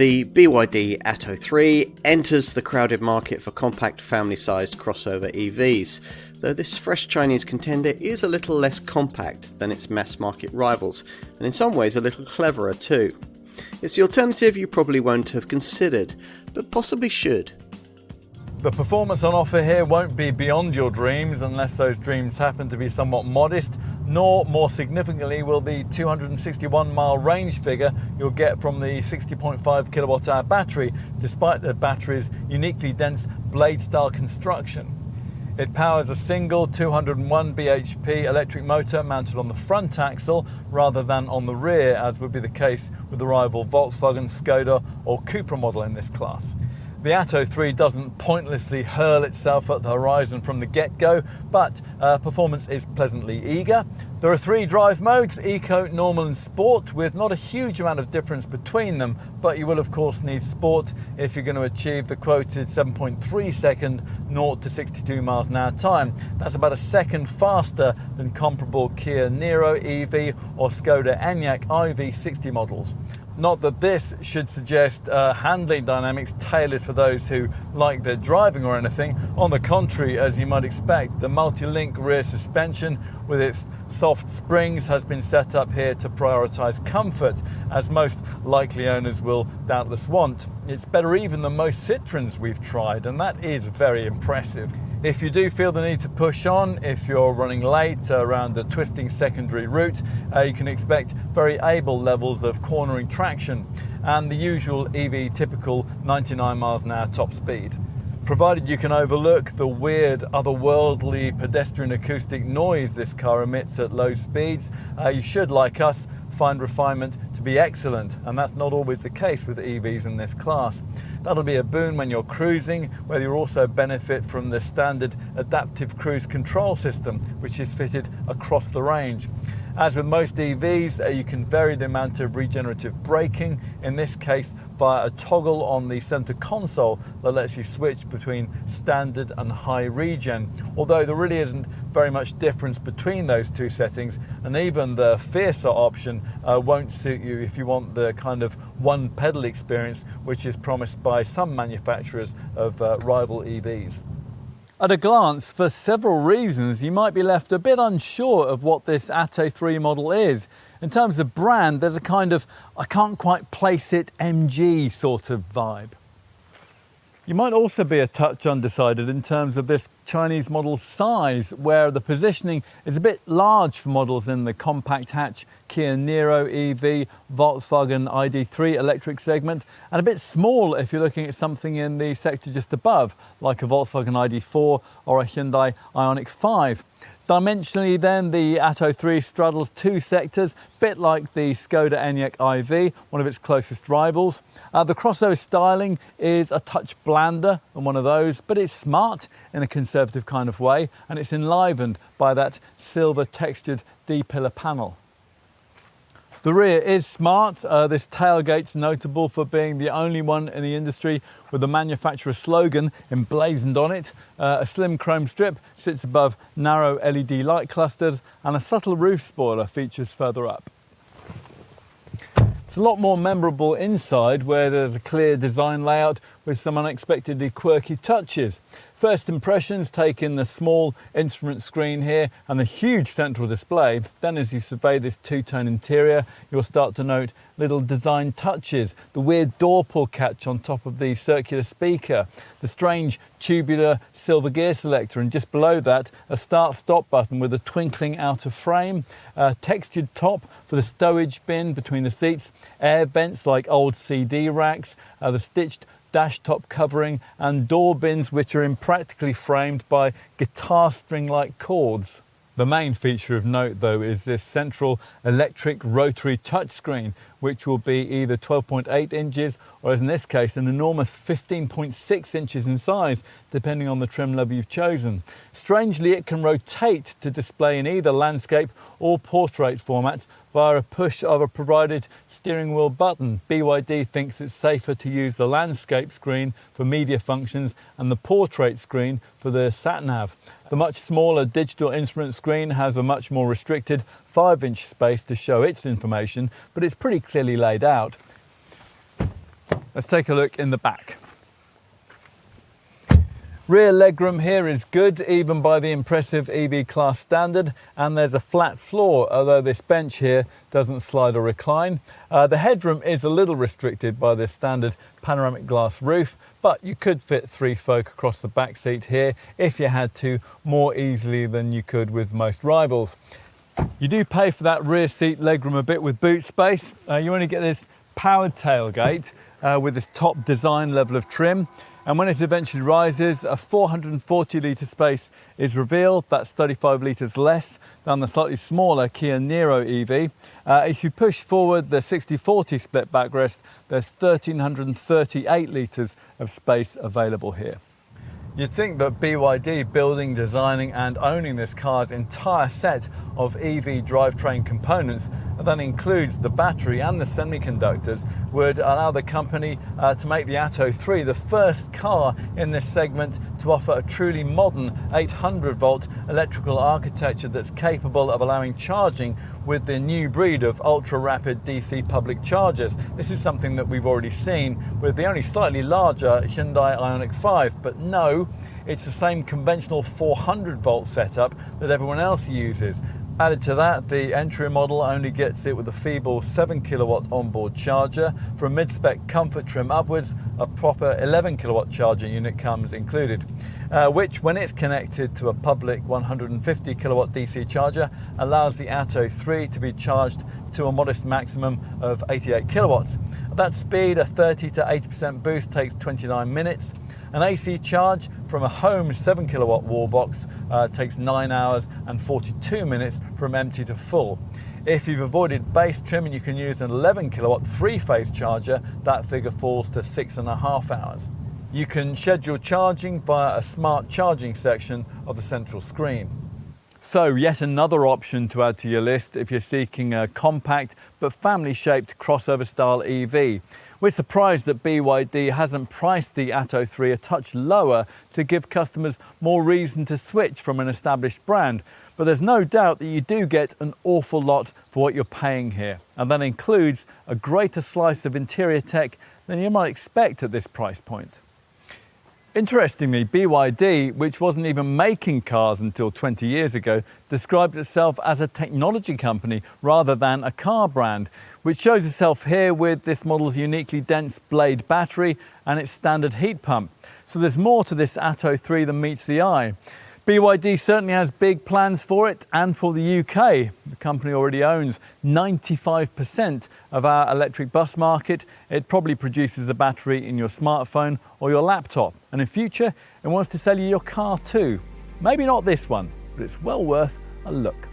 The BYD Atto3 enters the crowded market for compact family-sized crossover EVs, though this fresh Chinese contender is a little less compact than its mass-market rivals, and in some ways a little cleverer too. It's the alternative you probably won't have considered, but possibly should. The performance on offer here won't be beyond your dreams unless those dreams happen to be somewhat modest, nor, more significantly, will the 261-mile range figure you'll get from the 60.5 kilowatt-hour battery, despite the battery's uniquely dense blade-style construction. It powers a single 201 bhp electric motor mounted on the front axle rather than on the rear, as would be the case with the rival Volkswagen, Skoda or Cupra model in this class. The Atto3 doesn't pointlessly hurl itself at the horizon from the get-go, but performance is pleasantly eager. There are 3 drive modes, Eco, Normal and Sport, with not a huge amount of difference between them, but you will of course need Sport if you're going to achieve the quoted 7.3 second 0 to 62 miles an hour time. That's about a second faster than comparable Kia Niro EV or Skoda Enyaq iV60 models. Not that this should suggest handling dynamics tailored for those who like their driving or anything. On the contrary, as you might expect, the multi-link rear suspension with its soft springs has been set up here to prioritise comfort, as most likely owners will doubtless want. It's better even than most Citroens we've tried, and that is very impressive. If you do feel the need to push on, if you're running late around a twisting secondary route, you can expect very able levels of cornering traction and the usual EV typical 99 miles an hour top speed. Provided you can overlook the weird, otherworldly pedestrian acoustic noise this car emits at low speeds, you should, like us, find refinement to be excellent, and that's not always the case with EVs in this class. That'll be a boon when you're cruising, where you also benefit from the standard adaptive cruise control system, which is fitted across the range. As with most EVs, you can vary the amount of regenerative braking, in this case via a toggle on the center console that lets you switch between standard and high regen, although there really isn't very much difference between those two settings, and even the fiercer option won't suit you if you want the kind of one pedal experience which is promised by some manufacturers of rival EVs. At a glance, for several reasons, you might be left a bit unsure of what this Atto3 model is. In terms of brand, there's a kind of, I can't quite place it, MG sort of vibe. You might also be a touch undecided in terms of this Chinese model's size, where the positioning is a bit large for models in the compact hatch Kia Niro EV, Volkswagen ID3 electric segment, and a bit small if you're looking at something in the sector just above, like a Volkswagen ID4 or a Hyundai Ioniq 5. Dimensionally then, the Atto3 straddles 2 sectors, bit like the Skoda Enyaq iV, one of its closest rivals. The crossover styling is a touch blander than one of those, but it's smart in a conservative kind of way, and it's enlivened by that silver textured D-pillar panel. The rear is smart. This tailgate's notable for being the only one in the industry with the manufacturer's slogan emblazoned on it. A slim chrome strip sits above narrow LED light clusters, and a subtle roof spoiler features further up. It's a lot more memorable inside, where there's a clear design layout with some unexpectedly quirky touches. First impressions take in the small instrument screen here and the huge central display. Then as you survey this two-tone interior, you'll start to note little design touches, the weird door pull catch on top of the circular speaker, the strange tubular silver gear selector, and just below that a start-stop button with a twinkling outer frame, a textured top for the stowage bin between the seats, air vents like old CD racks, the stitched dash top covering, and door bins which are impractically framed by guitar string-like cords. The main feature of note, though, is this central electric rotary touchscreen, which will be either 12.8 inches or, as in this case, an enormous 15.6 inches in size, depending on the trim level you've chosen. Strangely, it can rotate to display in either landscape or portrait formats via a push of a provided steering wheel button. BYD thinks it's safer to use the landscape screen for media functions and the portrait screen for the sat-nav. The much smaller digital instrument screen has a much more restricted 5-inch space to show its information, but it's pretty clearly laid out. Let's take a look in the back. Rear legroom here is good, even by the impressive EV class standard, and there's a flat floor, although this bench here doesn't slide or recline. The headroom is a little restricted by this standard panoramic glass roof, but you could fit 3 folk across the back seat here if you had to, more easily than you could with most rivals. You do pay for that rear seat legroom a bit with boot space. You only get this powered tailgate with this top design level of trim. And when it eventually rises, a 440 litre space is revealed. That's 35 litres less than the slightly smaller Kia Niro EV. If you push forward the 60/40 split backrest, there's 1,338 litres of space available here. You'd think that BYD, building, designing and owning this car's entire set of EV drivetrain components, and that includes the battery and the semiconductors, would allow the company to make the Atto3 the first car in this segment to offer a truly modern 800 volt electrical architecture that's capable of allowing charging with the new breed of ultra rapid DC public chargers. This is something that we've already seen with the only slightly larger Hyundai Ioniq 5, but no, it's the same conventional 400 volt setup that everyone else uses. Added to that, the entry model only gets it with a feeble 7 kilowatt onboard charger. For a mid-spec comfort trim upwards, a proper 11 kilowatt charging unit comes included, which, when it's connected to a public 150 kilowatt DC charger, allows the Atto3 to be charged to a modest maximum of 88 kilowatts. At that speed, a 30 to 80% boost takes 29 minutes. An AC charge from a home 7 kilowatt wall box takes 9 hours and 42 minutes from empty to full. If you've avoided base trim and you can use an 11 kilowatt 3-phase charger, that figure falls to 6.5 hours. You can schedule charging via a smart charging section of the central screen. So yet another option to add to your list if you're seeking a compact but family-shaped crossover-style EV. We're surprised that BYD hasn't priced the Atto3 a touch lower to give customers more reason to switch from an established brand. But there's no doubt that you do get an awful lot for what you're paying here. And that includes a greater slice of interior tech than you might expect at this price point. Interestingly, BYD, which wasn't even making cars until 20 years ago, describes itself as a technology company rather than a car brand, which shows itself here with this model's uniquely dense blade battery and its standard heat pump. So there's more to this Atto3 than meets the eye. BYD certainly has big plans for it and for the UK. The company already owns 95% of our electric bus market. It probably produces a battery in your smartphone or your laptop. And in future, it wants to sell you your car too. Maybe not this one, but it's well worth a look.